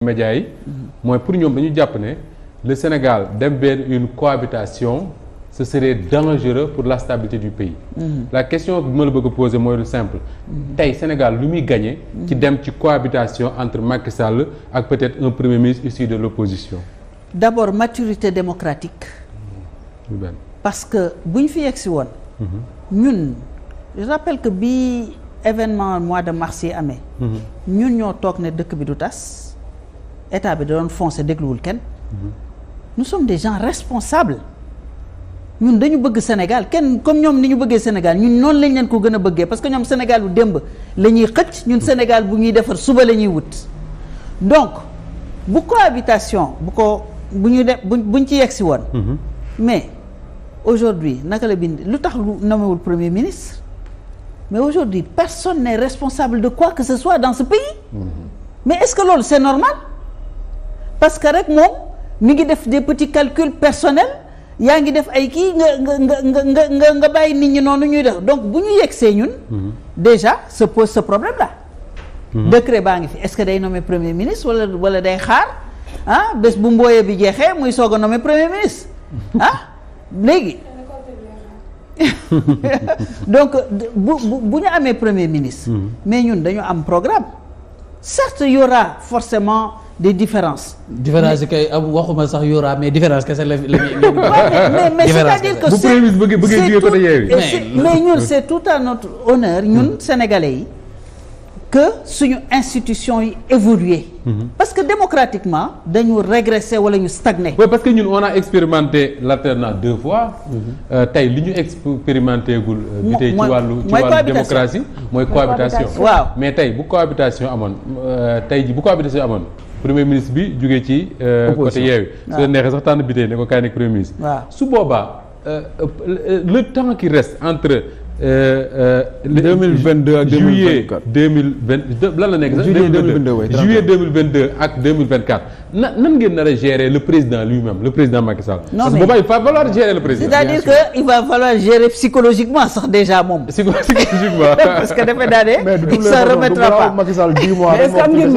médias yi mooy pour ñoom dañu jàpp ne le Sénégal dem vers une cohabitation ce serait dangereux pour la stabilité du pays. La question bi ma la bëgg a poser mooy lu simple. tey Sénégal lu muy gagné. ci dem ci cohabitation entre Macky Sall ak peut-être un premier ministre issu de l'opposition. D'abord maturité démocratique. parce que bu ñu fi yegsi woon. ñun je rappelle que bi événement mois de mars yi amee. ñun ñoo toog ne dëkk bi du tas état bi da doon foncé dégluwul kenn. nous sommes des gens responsables. ñun dañu bëgg Sénégal kenn comme ñoom ni ñu bëggee Sénégal ñun noonu lañ leen ko gën a bëggee parce que ñoom Sénégal bu démb la ñuy xëcc ñun Sénégal bu ñuy defar suba la ñuy wut. donc bu cohabitation buñ ci yegsi woon. mais aujourd'hui naka la bind lu tax lu nommewul premier ministre mais aujourd'hui personne n'est responsable de quoi que ce soit dans ce pays. mais est-ce que loolu c'est normal parce que rek moom mi ngi def des petits calculs personnels. yaa ngi def ay kii nga bàyyi nit ñi noonu ñuy def donc bu ñu yegsee ñun. déjà se pose ce problème là. décret baa ngi fi est-ce que day nommer premier ministre wala day xaar bés bu mbooyee bi jeexee muy soog a nommer premier ministre léegi. donc bu ñu amee premier ministre. mais ñun dañu am programme. certes y aura forcément. des différences. différence yi kay waxuma sax yora mais différence kese la mais c'est-à-dire que bu premier ministre bëggee jógee côté Yewwi mais ñun c'est tout à notre honneur ñun sénégalais yi que suñu institution yi évoluer parce que démocratiquement dañu régresser wala ñu stagner. oui parce que ñun on a expérimenté l'alternance 2 fois. tey li ñu expérimenté gul. bi tey ci wàllu démocratie mooy cohabitation. waaw mais tey bu cohabitation amoon tey ji bu cohabitation amoon. premier ministre bi jógee ci côté Yewwi su leen neexee sax tànn bi tey ne ko kaay nekk premier ministre su boobaa le temps qui reste entre 2022 ak 2024 juillet 2020 lan la nekk sax juillet 2022 ak 2024 nan ngeen nar a gérer le président lui-même le président Macky Sall. parce que boobaa il va falloir gérer le président. c'est-à-dire que il va falloir gérer psychologiquement sax déjà moom. psychologiquement parce que defe naa ne il se remettra pas. Macky Sall 10 mois est-ce que am ngeen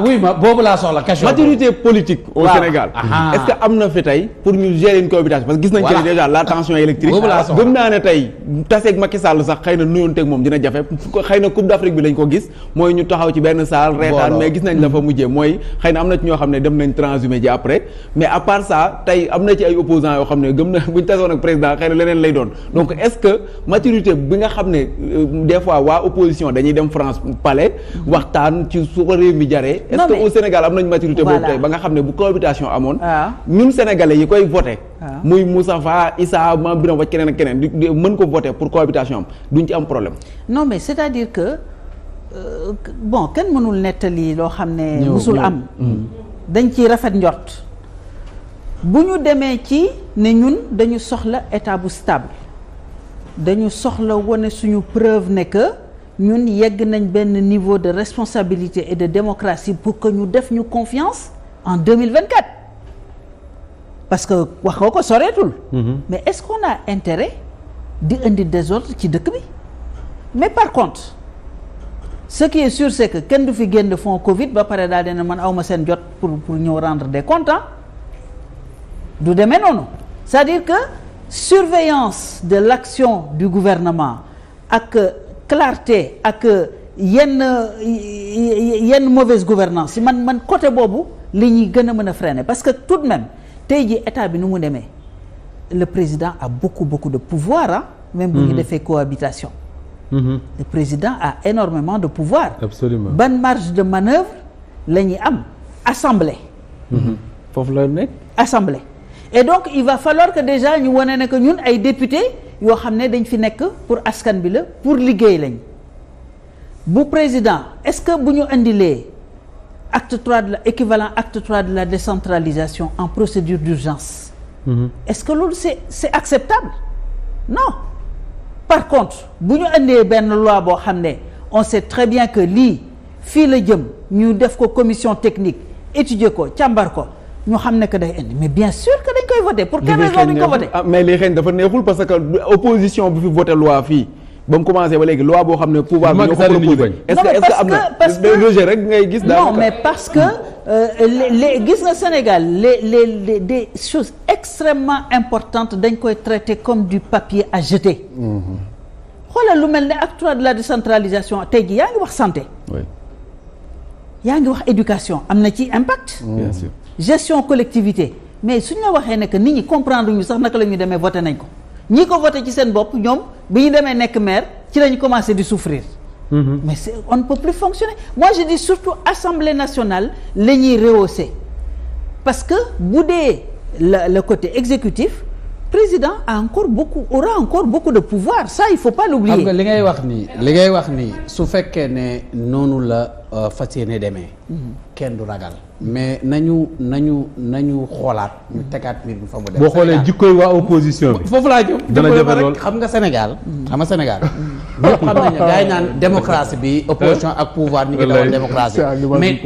oui ma boobu laa soxla question maturité politique au Sénégal. est-ce que am na fi tey pour ñu gérer une cohabitation parce que gis nañ que déjà la tension électrique. gëm naa ne tey taseeg Macky Sall sax xëy na nuyonteeg moom dina jafe xëy na Coupe d'Afrique bi lañ ko gis mooy ñu taxaw ci benn salle reetaan mais gis nañ la fa mujjee mooy xëy na am na ci ñoo xam ne dem nañ transhumé ji après mais à part ça tey am na ci ay opposants yoo xam ne gëm na buñ tasoon ak président xëy na leneen lay doon donc est-ce que maturité bi nga xam ne des fois waa opposition dañuy dem France palais waxtaan ci su ko réew mi jaree est-ce que au Sénégal am nañ maturité boobu tey ba nga xam ne bu cohabitation amoon ñun sénégalais yi koy voté muy Moustapha Issa Mame Birame Wathie keneen ak keneen di mën ko voter pour cohabitation am duñ ci am problème. non mais c'est-à-dire que bon kenn mënul nettali loo xam ne musul am dañ ciy rafet njort bu ñu demee ci ne ñun dañu soxla état bu stable dañu soxla wane suñu preuve ne que ñun yegg nañ benn niveau de responsabilité et de démocratie pour que ñu def ñu confiance en 2024 parce que wax nga ko soreetul mais est-ce qu'on a intérêt di indi désordre ci dëkk bi mais par contre ce qui est sûr c'est que kenn du fi génn fonds Covid ba pare daal dina man awma seen jot pour ñëw rendre des comptes du demee noonu c'est-à-dire que surveillance de l'action du gouvernement ak clarté ak yenn mauvaise gouvernance yi man côté boobu li ñuy gën a mën a freiner parce que tout de même tey jii état bi nu mu demee le président a beaucoup de pouvoir même bu ñu defee cohabitation le président a énormément de pouvoir absolument ban marge de manœuvre la ñuy am assemblée foofu la nekk assemblée et donc il va falloir que déjà ñu wane ne que ñun ay député yoo xam ne dañ fi nekk pour askan bi la pour liggéey lañ bu président est-ce que bu ñu indilee acte 3 de la équivalent acte 3 de la décentralisation en procédure d'urgence est-ce que loolu c'est acceptable non par contre bu ñu indee benn loi boo xam ne on sait très bien que lii fii la jëm ñu def ko commission technique étudier ko càmbar ko ñu xam ne que day indi mais bien sûr que dañ koy voter pour quelle raison duñ ko voter mais li xëy dafa neexul parce que opposition bu fi voter loi fii ba mu commencé ba léegi loi boo xam ne pouvoir bi ñoo ko proposé est-ce que am na rejet rek ngay gis daanaka. non mais parce que gis nga Sénégal les des choses extrêmement importantes dañ koy traiter comme du papier à jeter. xoolal lu mel ne acte 3 de la décentralisation tey jii yaa ngi wax santé. oui. yaa ngi wax éducation am na ci impact. bien sûr. gestion collectivité mais suñ la waxee ne que nit ñi comprendre ñu sax naka la ñu demee voté nañ ko ñi ko voté ci seen bopp ñoom bi ñu demee nekk maire ci la ñu commencé di souffrir. mais on ne peut plus fonctionner moi je dis surtout Assemblée nationale la ñuy rehausser parce que bu dee le côté exécutif président aura encore beaucoup de pouvoir ça il faut pas l'oublier. xam nga li ngay wax nii su fekkee ne noonu la fas yéene demee. kenn du ragal. mais nañu xoolaat. ñu tegaat mbir mi fa mu dem. boo xoolee jikkoy waa opposition bi. foofu laa jëm. dana jafe lool xam nga Sénégal. ñëpp xam nañu ne gars yi naan démocratie bi opposition ak pouvoir ñu ngi dawal démocratie mais